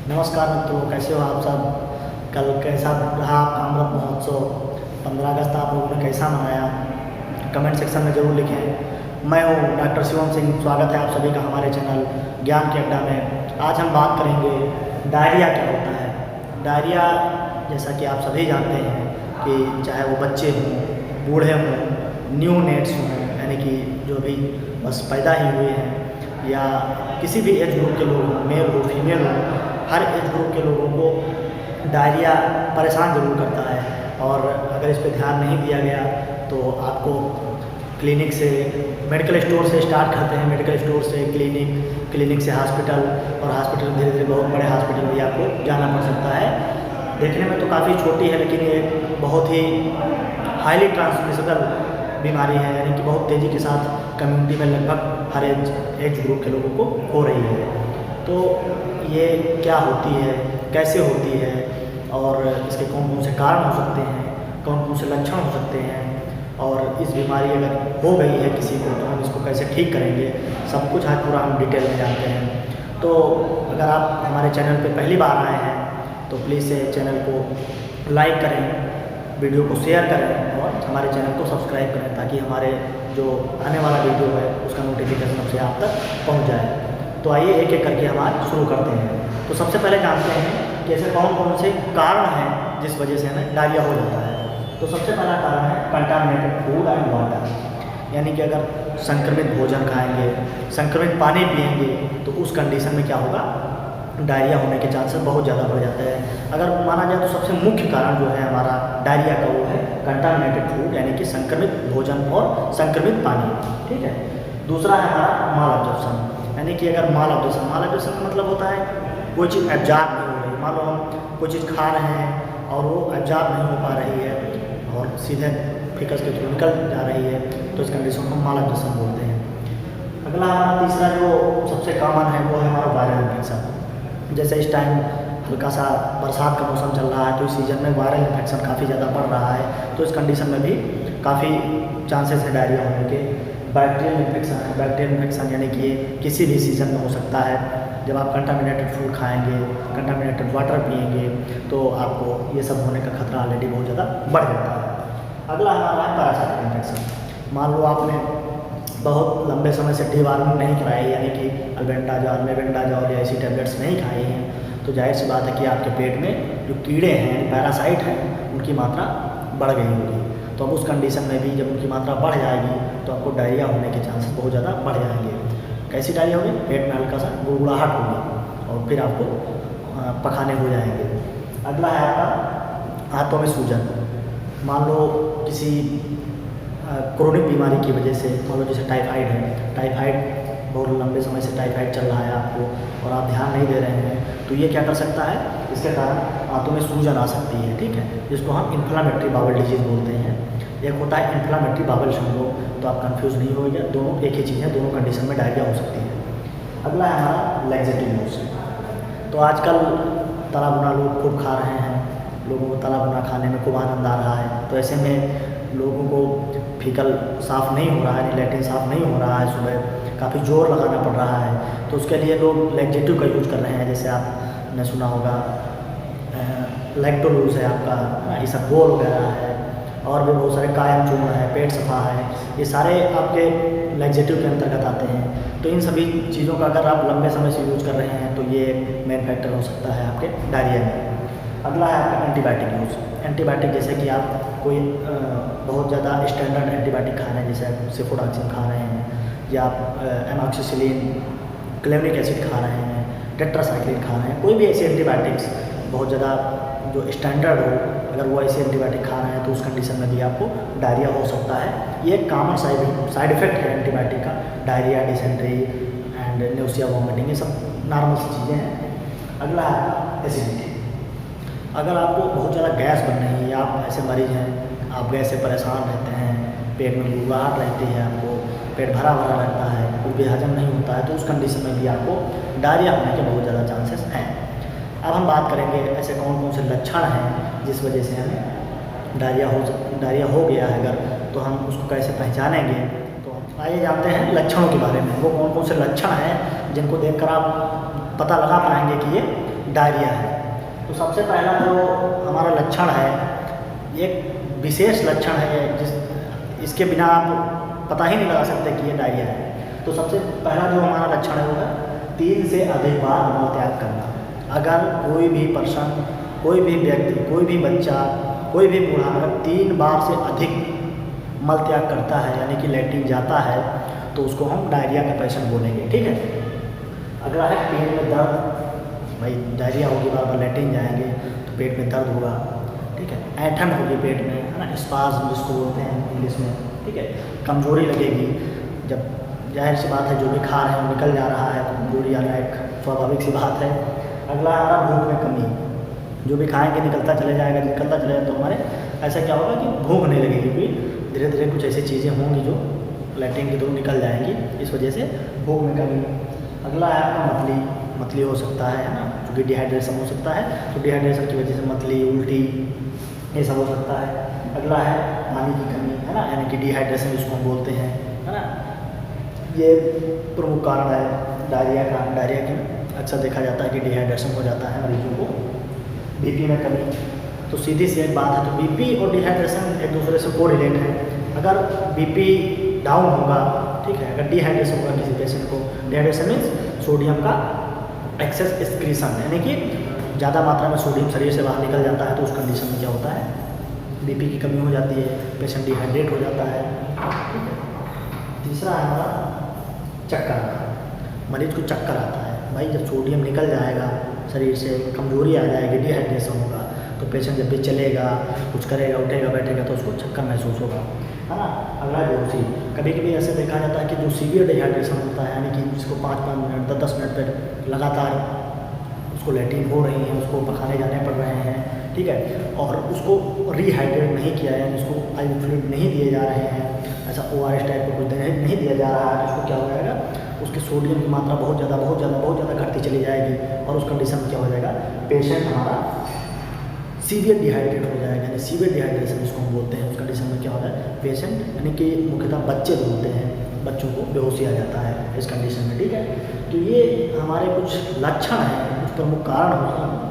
नमस्कार मित्रों, कैसे हो आप सब। कल कैसा रहा आपका अमृत महोत्सव। 15 अगस्त आप लोगों ने कैसा मनाया, कमेंट सेक्शन में ज़रूर लिखें। मैं हूँ डॉक्टर शिवम सिंह। स्वागत है आप सभी का हमारे चैनल ज्ञान के अड्डा में। आज हम बात करेंगे डायरिया क्या होता है। डायरिया, जैसा कि आप सभी जानते हैं कि चाहे वो बच्चे हों, बूढ़े हों, न्यू नेट्स हों, यानी कि जो भी बस पैदा ही हुए हैं, या किसी भी एज ग्रुप के लोग हों, मेल हो फीमेल हो, हर एज ग्रुप के लोगों को डायरिया परेशान ज़रूर करता है। और अगर इस पर ध्यान नहीं दिया गया तो आपको क्लिनिक से, मेडिकल स्टोर से स्टार्ट करते हैं, मेडिकल स्टोर से क्लिनिक, क्लिनिक से हॉस्पिटल, और हॉस्पिटल धीरे धीरे बहुत बड़े हॉस्पिटल भी आपको जाना पड़ सकता है। देखने में तो काफ़ी छोटी है, लेकिन ये बहुत ही हाईली ट्रांसमिसेबल बीमारी है, यानी कि बहुत तेज़ी के साथ कम्युनिटी में लगभग हर एज ग्रुप के लोगों को हो रही है। तो ये क्या होती है, कैसे होती है, और इसके कौन कौन से कारण हो सकते हैं, कौन कौन से लक्षण हो सकते हैं, और इस बीमारी अगर हो गई है किसी को तो हम इसको कैसे ठीक करेंगे, सब कुछ आज पूरा हम डिटेल में जानते हैं। तो अगर आप हमारे चैनल पे पहली बार आए हैं तो प्लीज़ से चैनल को लाइक करें, वीडियो को शेयर करें और हमारे चैनल को सब्सक्राइब करें, ताकि हमारे जो आने वाला वीडियो है उसका नोटिफिकेशन सबसे आप तक पहुंच जाए। तो आइए एक एक करके हम आज शुरू करते हैं। तो सबसे पहले जानते हैं कि ऐसे कौन कौन से कारण हैं जिस वजह से हमें डायरिया हो जाता है। तो सबसे पहला कारण है कंटामिनेटेड फूड एंड वाटर, यानी कि अगर संक्रमित भोजन खाएंगे, संक्रमित पानी पिएंगे तो उस कंडीशन में क्या होगा, डायरिया होने के चांसेस बहुत ज़्यादा बढ़ जाते हैं। अगर माना जाए तो सबसे मुख्य कारण जो है हमारा डायरिया का वो है कंटामिनेटेड फूड, यानी कि संक्रमित भोजन और संक्रमित पानी। ठीक है। दूसरा है हमारा माल अब्जॉर्प्शन, यानी कि अगर माल अब्जॉर्प्शन का मतलब होता है कोई चीज़ एब्जॉर्ब नहीं हो रही। मान लो हम कोई चीज़ खा रहे हैं और वो एब्जॉर्ब नहीं हो पा रही है और सीधे फिकस के थ्रू निकल जा रही है, तो इस कंडीशन को माल अब्जॉर्प्शन बोलते हैं। अगला हमारा तीसरा जो सबसे कॉमन है वो है हमारा वायरल इन्फेक्शन। जैसे इस टाइम हल्का सा बरसात का मौसम चल रहा है, तो इस सीज़न में वायरल इन्फेक्शन काफ़ी ज़्यादा बढ़ रहा है, तो इस कंडीशन में भी काफ़ी चांसेस है डायरिया होने के। बैक्टीरियल इन्फेक्शन है, बैक्टीरियल इन्फेक्शन यानी कि ये किसी भी सीज़न में हो सकता है। जब आप कंटामिनेटेड फूड खाएंगे, कंटामिनेटेड वाटर पिएंगे, तो आपको ये सब होने का खतरा ऑलरेडी बहुत ज़्यादा बढ़ जाता है। अगला हमारा है पैरासाइटिक इन्फेक्शन। मान लो आपने बहुत लंबे समय से डीवार्मिंग नहीं कराई, यानी कि अल्बेंडाजॉल, मेबेंडाजॉल या ऐसी टैबलेट्स नहीं खाई हैं, तो जाहिर सी बात है कि आपके पेट में जो कीड़े हैं, पैरासाइट हैं, उनकी मात्रा बढ़ गई होगी। तो अब उस कंडीशन में भी जब उनकी मात्रा बढ़ जाएगी तो आपको डायरिया होने के चांसेस बहुत ज़्यादा बढ़ जाएंगे। कैसी डायरिया होगी, पेट में हल्का सा गुड़गुड़ाहट होगी और फिर आपको पखाने हो जाएंगे। अगला है आपका हाथों में सूजन। मान लो किसी क्रोनिक बीमारी की वजह से, मान लो जैसे टाइफाइड है, टाइफाइड बहुत लंबे समय से टाइफाइड चल रहा है आपको और आप ध्यान नहीं दे रहे हैं, तो ये क्या कर सकता है, इसके कारण हाथों में सूजन आ सकती है। ठीक है, जिसको हम इन्फ्लामेटरी बावल डिजीज़ बोलते हैं। एक होता है इन्फ्लामेटरी बावल सिंड्रोम, तो आप कंफ्यूज नहीं होइए, दोनों एक ही चीज़ है, दोनों कंडीशन में डायरिया हो सकती है। अगला है हमारा लैक्सेटिव यूज। तो आजकल तला भुना लोग खूब खा रहे हैं, लोगों को तला भुना खाने में खूब आनंद आ रहा है, तो ऐसे में लोगों को फीकल साफ़ नहीं हो रहा है, लैट्रिन साफ़ नहीं हो रहा है, सुबह काफ़ी जोर लगाना पड़ रहा है, तो उसके लिए लोग लैक्सेटिव का यूज़ कर रहे हैं। जैसे आपने सुना होगा लैक्टोलूज है आपका, इसबगोल वगैरह है, और भी बहुत सारे कायम चूर्ण है, पेट सफा है, ये सारे आपके लैक्सेटिव के अंतर्गत आते हैं। तो इन सभी चीज़ों का अगर आप लंबे समय से यूज़ कर रहे हैं तो ये मेन फैक्टर हो सकता है आपके डायरिया में। अगला है आपका एंटीबायोटिक यूज़। एंटीबायोटिक जैसे कि आप कोई बहुत ज़्यादा स्टैंडर्ड एंटीबायोटिक खा रहे हैं, जैसे आप सेफोडाक्सिन खा रहे हैं, या आप एमॉक्सिसिलिन, क्लेवनिक एसिड खा रहे हैं, टेट्रासाइक्लिन खा रहे हैं, कोई भी ऐसे एंटीबायोटिक्स बहुत ज़्यादा जो स्टैंडर्ड हो, अगर वो ऐसे एंटीबायोटिक खा रहे हैं तो उस कंडीशन में भी आपको डायरिया हो सकता है। ये एक कॉमन साइड इफेक्ट है एंटीबायोटिक का, डायरिया, डिसेंट्री एंड न्यूसिया, वॉमिटिंग, ये सब नॉर्मल सी चीज़ें हैं। अगला है एसिडिटी। अगर आपको बहुत ज़्यादा गैस बन रही है, या आप ऐसे मरीज हैं, आप गैस से परेशान रहते हैं, पेट में गुड़गुड़ाहट रहती है, आपको पेट भरा भरा रहता है, कुछ भी हजम नहीं होता है, तो उस कंडीशन में भी आपको डायरिया होने के बहुत ज़्यादा चांसेस हैं। अब हम बात करेंगे ऐसे कौन कौन से लक्षण हैं जिस वजह से हमें डायरिया हो गया है अगर, तो हम उसको कैसे पहचानेंगे। तो आइए जानते हैं लक्षणों के बारे में। वो कौन कौन से लक्षण हैं जिनको देखकर आप पता लगा पाएंगे कि ये डायरिया है। तो सबसे पहला जो हमारा लक्षण है, एक विशेष लक्षण है जिस इसके बिना आप पता ही नहीं लगा सकते कि ये डायरिया है। तो सबसे पहला जो हमारा लक्षण है वो है 3 से अधिक बार मल त्याग करना। अगर कोई भी पर्सन, कोई भी व्यक्ति, कोई भी बच्चा, कोई भी बूढ़ा अगर 3 बार से अधिक मल त्याग करता है यानी कि लैट्रिन जाता है तो उसको हम डायरिया का पेशेंट बोलेंगे, ठीक है। अगला है पेट में दर्द। भाई डायरिया होगी, बार बार लैट्रिन जाएंगे तो पेट में दर्द होगा, ठीक है। ऐंठन होगी पेट में, है ना, स्पाज़्म जिसको बोलते हैं इंग्लिश में, ठीक है। कमजोरी लगेगी, जब जाहिर सी बात है जो भी खा रहे हैं वो निकल जा रहा है तो कमजोरी आना एक स्वाभाविक सी बात है। अगला हमारा भूख में कमी, जो भी खाएंगे निकलता चले जाएगा, निकलता चले जाएगा तो हमारे ऐसा क्या होगा कि भूख नहीं लगेगी, क्योंकि धीरे धीरे कुछ ऐसी चीज़ें होंगी जो लैट्रिन के थ्रू निकल जाएंगी, इस वजह से भूख में कमी। अगला है आपका मतली हो सकता है ना, क्योंकि डिहाइड्रेशन हो सकता है, तो डिहाइड्रेशन की वजह से मतली, उल्टी ये सब हो सकता है। अगला है पानी की कमी, है ना, यानी कि डिहाइड्रेशन जिसको हम बोलते हैं, है ना, ये प्रमुख कारण है डायरिया का। डायरिया की अक्सर देखा जाता है कि डिहाइड्रेशन हो जाता है मरीजों को। बीपी में कमी, तो सीधी सी एक बात है, तो बीपी और डिहाइड्रेशन एक दूसरे से कोरिलेट है। अगर बीपी डाउन होगा, ठीक है, अगर डिहाइड्रेशन होगा किसी पेशेंट को, डिहाइड्रेशन मीन्स सोडियम का एक्सेस एक्सक्रीशन, यानी कि ज़्यादा मात्रा में सोडियम शरीर से बाहर निकल जाता है, तो उस कंडीशन में क्या होता है, बीपी की कमी हो जाती है, पेशेंट डिहाइड्रेट हो जाता है, ठीक है। तीसरा है हमारा चक्कर। मरीज को चक्कर आता है, भाई जब सोडियम निकल जाएगा शरीर से, कमजोरी आ जाएगी, डिहाइड्रेशन होगा, तो पेशेंट जब भी चलेगा, कुछ करेगा, उठेगा, बैठेगा तो उसको चक्कर महसूस होगा, है ना। अगला बेहोशी, कभी कभी ऐसे देखा जाता है कि जो सीवियर डिहाइड्रेशन होता है, यानी कि जिसको 5-5 मिनट 10-10 मिनट पर लगातार उसको लैट्रिन हो रही है, उसको पखाने जाने पड़ रहे हैं, ठीक है, और उसको रिहाइड्रेट नहीं किया है, उसको IV फ्लूइड नहीं दिए जा रहे हैं, ऐसा ORS टाइप का कुछ नहीं दिया जा रहा है, तो उसको क्या हो जाएगा, उसके सोडियम की मात्रा बहुत ज़्यादा घटती चली जाएगी, और उस कंडीशन में क्या हो जाएगा, पेशेंट हमारा सीवियर डिहाइड्रेट हो जाएगा, यानी सीवियर डिहाइड्रेशन जिसको हम बोलते हैं। उस कंडीशन में क्या होता है, पेशेंट यानी कि मुख्यतः बच्चे जो होते हैं, बच्चों को बेहोशी आ जाता है इस कंडीशन में, ठीक है। तो ये हमारे कुछ लक्षण हैं, कुछ प्रमुख कारण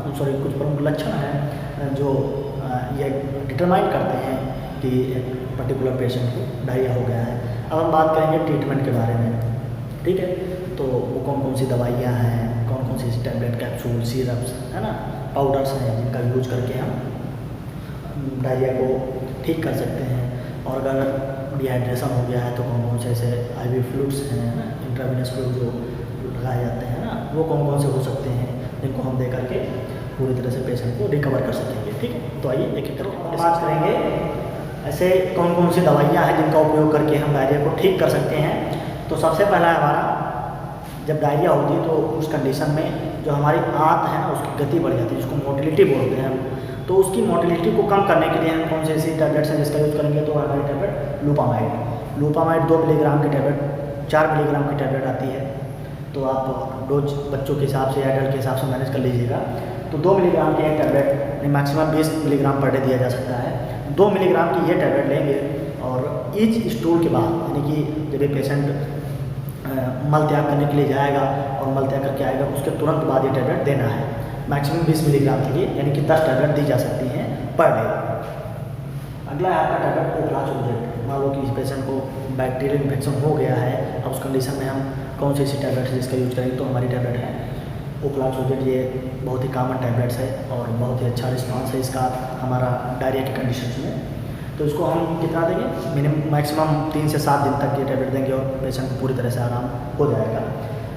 कुछ प्रमुख लक्षण हैं जो ये डिटरमाइन करते हैं कि एक पर्टिकुलर पेशेंट को डायरिया हो गया है। अब हम बात करेंगे ट्रीटमेंट के बारे में, ठीक है। तो वो कौन कौन सी दवाइयाँ हैं, कौन कौन सी टैबलेट, कैप्सूल, सिरप्स, है ना, पाउडर्स हैं जिनका यूज करके हम डायरिया को ठीक कर सकते हैं। और अगर डिहाइड्रेशन हो गया है तो कौन कौन से ऐसे IV फ्लूइड्स हैं, ना, इंट्रावेनस फ्लूइड जो लगाए जाते हैं ना, वो कौन कौन से हो सकते हैं जिनको हम दे करके पूरी तरह से पेशेंट को रिकवर कर सकेंगे, ठीक है। तो आइए एक एक करके बात करेंगे ऐसे कौन कौन सी दवाइयाँ हैं जिनका उपयोग करके हम डायरिया को ठीक कर सकते हैं। तो सबसे पहला हमारा, जब डायरिया होती है तो उस कंडीशन में जो हमारी आंत है ना उसकी गति बढ़ जाती है, जिसको मोटिलिटी बोलते हैं हम। तो उसकी मोटिलिटी को कम करने के लिए हम कौन से ऐसी टैबलेट्स हैं जिसका यूज़ करेंगे, तो हमारी टैबलेट लूपामाइड 2 मिलीग्राम की टैबलेट, 4 मिलीग्राम की टैबलेट आती है। तो आप डोज बच्चों के हिसाब से या एडल्ट के हिसाब से मैनेज कर लीजिएगा। तो 2 मिलीग्राम की एक tablet maximum 20 milligram per day दिया जा सकता है। 2 मिलीग्राम की ये टैबलेट लेंगे और ईच स्टूल के बाद, यानी कि जब ये पेशेंट मल त्याग करने के लिए जाएगा और मल त्याग करके आएगा उसके तुरंत बाद ये टैबलेट देना है, मैक्सिमम 20 मिलीग्राम के लिए, यानी कि 10 टैबलेट दी जा सकती हैं पर डे। अगला है आपका टैबलेट ओफ्लासोजेट। मान लो कि इस पेशेंट को बैक्टीरियल इन्फेक्शन हो गया है, अब उस कंडीशन में हम कौन सी ऐसी टैबलेट है जिसका यूज करेंगे, तो हमारी टैबलेट है ओफ्लासोजेट। ये बहुत ही कॉमन टैबलेट्स है और बहुत ही अच्छा रिस्पांस है इसका हमारा डायरिया की कंडीशन में। तो इसको हम कितना देंगे, मैक्सिमम 3 से 7 दिन तक ये टैबलेट देंगे और पेशेंट को पूरी तरह से आराम हो जाएगा।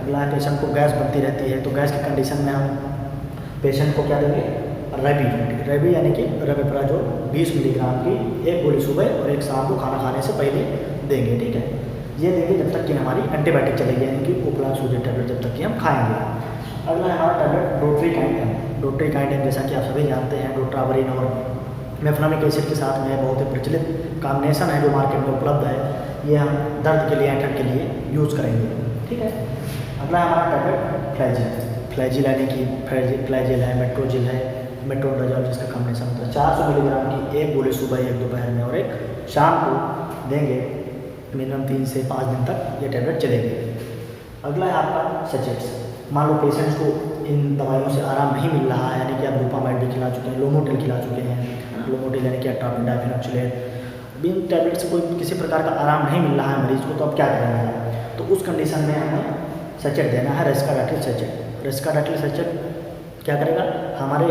अगला है पेशेंट को गैस बनती रहती है, तो गैस की कंडीशन में हम पेशेंट को क्या देंगे, रेबी यानी कि रेबेप्राजोल 20 मिलीग्राम की एक गोली सुबह और एक शाम को खाना खाने से पहले देंगे, ठीक है। ये देंगे जब तक कि हमारी एंटीबायोटिक चलेगी, यानी कि ओफ्लासोजेट टैबलेट जब तक कि हम खाएंगे। अगला है हमारा टैबलेट डोट्रीकाइंटिन, जैसा कि आप सभी जानते हैं, डोट्रावरिन और मेफनामिक एसिड के साथ में बहुत ही प्रचलित कॉम्बिनेशन है जो मार्केट में उपलब्ध है। ये हम दर्द के लिए, ऐंठन के लिए यूज़ करेंगे, ठीक है। अगला हमारा टैबलेट फ्लैजिल यानी कि फ्लैजिल है, मेट्रोजिल है, मेट्रोडाजोल जिसका कॉम्बिनेशन होता है। 400 मिलीग्राम की एक गोली सुबह, एक दोपहर में और एक शाम को देंगे। मिनिमम 3 से 5 दिन तक ये टैबलेट चलेगी। अगला है आपका मान लो पेशेंट्स को इन दवाइयों से आराम नहीं मिल रहा है, यानी कि आप डोपामाइन भी खिला चुके हैं, लोमोटिल खिला चुके हैं, लोमोटिल यानी कि अट्रापिन, डाइफेनॉक्सिलेट, भी इन टैबलेट से कोई किसी प्रकार का आराम नहीं मिल रहा है मरीज को, तो अब क्या करेंगे? तो उस कंडीशन में हमें सचेट देना है, रेस्काडाटिल सचेट। रेस्काडाटिल सचेट क्या करेगा? हमारे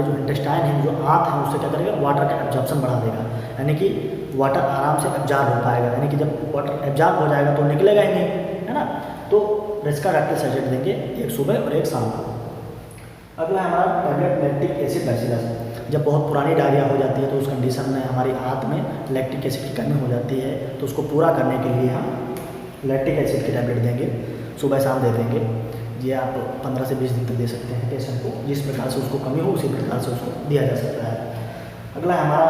जो इंटेस्टाइन है, जो आंत है, उससे क्या करेगा? वाटर का एब्जॉर्प्शन बढ़ा देगा, यानी कि वाटर आराम से एब्जॉर्ब हो पाएगा, यानी कि जब वाटर एब्जॉर्ब हो जाएगा तो निकलेगा ही नहीं, है ना। तो रेस्काडाटिल सचेट देंगे, एक सुबह और एक शाम को। अगला हमारा टैबलेट लैक्टिक एसिड बैसिलस। जब बहुत पुरानी डायरिया हो जाती है तो उस कंडीशन में हमारी आंत में लैक्टिक एसिड की कमी हो जाती है, तो उसको पूरा करने के लिए हम लैक्टिक एसिड की टैबलेट देंगे, सुबह शाम दे देंगे। ये आप 15 से 20 दिन तक दे सकते हैं पेशेंट को, जिस प्रकार से उसको कमी हो उसी प्रकार से उसको दिया जा सकता है। अगला हमारा,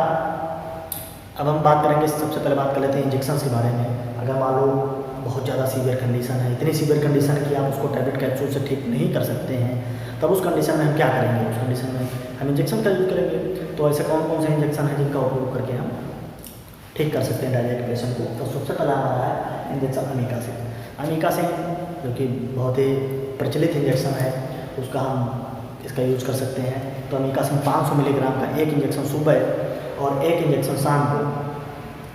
अब हम बात करेंगे, सबसे पहले बात कर लेते हैं इंजेक्शंस के बारे में। अगर मान लो बहुत ज़्यादा सीवियर कंडीशन है, इतनी सीवियर कंडीशन है कि आप उसको टैबलेट कैप्सूल से ठीक नहीं कर सकते हैं, तब उस कंडीशन में हम क्या करेंगे? उस कंडीशन में हम इंजेक्शन का यूज़ करेंगे। तो ऐसे कौन कौन से इंजेक्शन हैं जिनका उपयोग करके हम ठीक कर सकते हैं डायरिया के पेशेंट को? तो सबसे पहला हमारा है इंजेक्शन अमीकासिन। अमीकासिन जो कि बहुत ही प्रचलित इंजेक्शन है, उसका हम इसका यूज़ कर सकते हैं। तो अमीकासिन 500 मिलीग्राम का एक इंजेक्शन सुबह और एक इंजेक्शन शाम को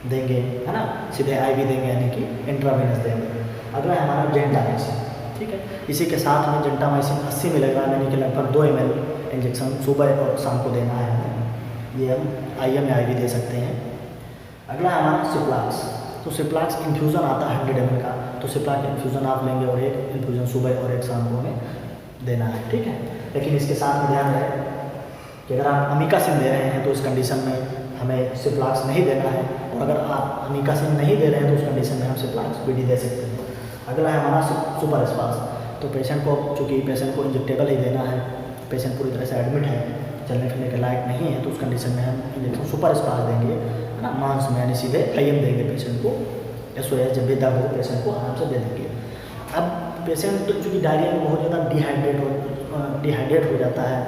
देंगे, है ना, सीधे IV देंगे, यानी कि इंट्रावेनस देंगे। अगला है हमारा जेंटामाइसिन, ठीक है। इसी के साथ में जेंटामाइसिन 80 मिलीग्राम यानी कि लगभग 2 ml इंजेक्शन सुबह और शाम को देना है हमें। ये हम IM या IV दे सकते हैं। अगला है हमारा सिप्लाक्स। तो सिप्लाक्स इन्फ्यूज़न आता है 100 ml का, तो सिप्लाक्स इन्फ्यूज़न आप लेंगे और एक इन्फ्यूज़न सुबह और एक शाम को हमें देना है, ठीक है। लेकिन इसके साथ में ध्यान रहे कि अगर आप अमीकासिन दे रहे हैं तो इस कंडीशन में हमें सिप्लाक्स नहीं देना है, और अगर आप अमीकासिन नहीं दे रहे हैं तो उस कंडीशन में हम सिप्लाक्स BD दे सकते हैं। अगला है हमारा सुपर स्पास। तो पेशेंट को, चूँकि पेशेंट को इंजेक्टेबल ही देना है, पेशेंट पूरी तरह से एडमिट है, चलने फिरने के लायक नहीं है, तो उस कंडीशन में हम इंजेक्शन सुपर स्पास देंगे, है ना, मांस में, यानी सीधे IM देंगे पेशेंट को। SOS जब भी दर्द हो पेशेंट को आराम से दे देंगे। अब पेशेंट चूँकि डायरिया में बहुत ज़्यादा डिहाइड्रेट हो जाता है,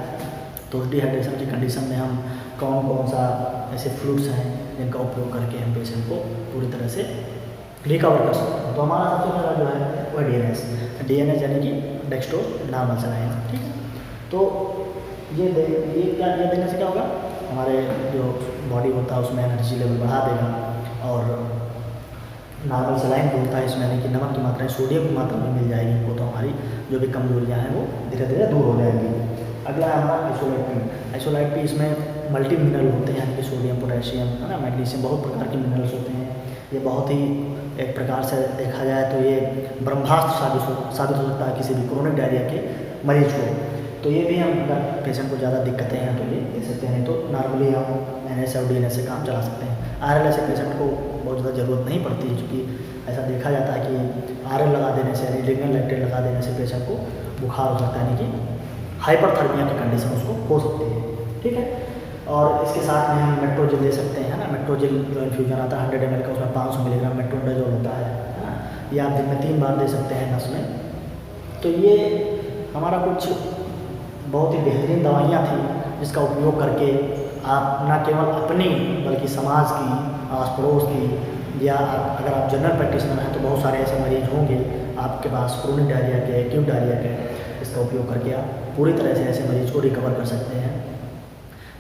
तो उस डिहाइड्रेशन की कंडीशन में हम कौन कौन सा ऐसे फ्रूट्स हैं जिनका उपयोग करके हम पेशेंट को पूरी तरह से रिकवर कर सकते हैं? तो हमारा सबसे पहला जो है वह DNS यानी कि डेक्स्ट्रोज नॉर्मल सलाइन, ठीक है। तो ये देने से क्या होगा? हमारे जो बॉडी होता है उसमें एनर्जी लेवल बढ़ा देगा, और नॉर्मल सलाइन जो होता है इसमें यानी कि नमक की मात्रा, सोडियम की मात्रा में मिल जाएगी वो, तो हमारी जो भी कमजोरियाँ हैं वो धीरे धीरे दूर हो जाएंगी। अगला है हमारा आइसोलाइट पी। इसमें मल्टी मिनरल होते हैं, यानी कि सोडियम, पोटेशियम, है ना, मैग्नीशियम, बहुत प्रकार के मिनरल्स होते हैं। ये बहुत ही एक प्रकार से देखा जाए तो ये ब्रह्मास्त्र साबित हो सकता है किसी भी क्रोनिक डायरिया के मरीज को। तो ये भी हम, अगर पेशेंट को ज़्यादा दिक्कतें हैं तो ये दे सकते हैं, तो नॉर्मली हम NS और DNS से काम चला सकते हैं। RL से पेशेंट को बहुत ज़्यादा ज़रूरत नहीं पड़ती है, क्योंकि ऐसा देखा जाता है कि RL लगा देने से, यानी लिग्नल लैक्टेट लगा देने से पेशेंट को बुखार हो सकता है, यानी कि हाइपरथर्मिया की कंडीशन उसको हो सकती है, ठीक है। और इसके साथ में हम मेट्रोजिल दे सकते हैं, है ना। मेट्रोजिल जो इन्फ्यूजन आता है 100 ml का, उसमें 500 मिलीग्राम मेट्रोडाजोल होता है ना। ये आप दिन में 3 बार दे सकते हैं नस में। तो ये हमारा कुछ बहुत ही बेहतरीन दवाइयाँ थी जिसका उपयोग करके आप न केवल अपनी बल्कि समाज की, आस पड़ोस की, या अगर आप जनरल प्रैक्टिशनर हैं तो बहुत सारे ऐसे मरीज होंगे आपके पास क्रोनिक डायरिया के, एक्यूट डायरिया के, इसका उपयोग करके आप पूरी तरह से ऐसे मरीज को रिकवर कर सकते हैं।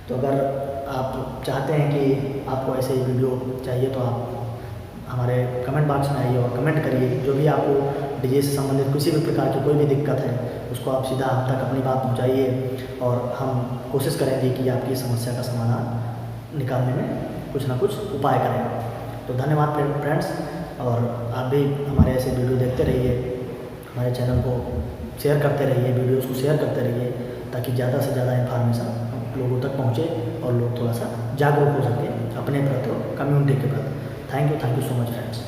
तो अगर आप चाहते हैं कि आपको ऐसे ही वीडियो चाहिए तो आप हमारे कमेंट बॉक्स में आइए और कमेंट करिए। जो भी आपको डिजीज से संबंधित किसी भी प्रकार की कोई भी दिक्कत है उसको आप सीधा हम तक अपनी बात पहुंचाइए, और हम कोशिश करेंगे कि आपकी समस्या का समाधान निकालने में कुछ ना कुछ उपाय करें। तो धन्यवाद फ्रेंड्स, और आप भी हमारे ऐसे वीडियो देखते रहिए, हमारे चैनल को शेयर करते रहिए, वीडियोज़ को शेयर करते रहिए, ताकि ज़्यादा से ज़्यादा इन्फॉर्मेशन लोगों तक पहुँचे और लोग थोड़ा सा जागरूक हो सकें अपने प्रति और कम्युनिटी के प्रति। Thank you so much friends.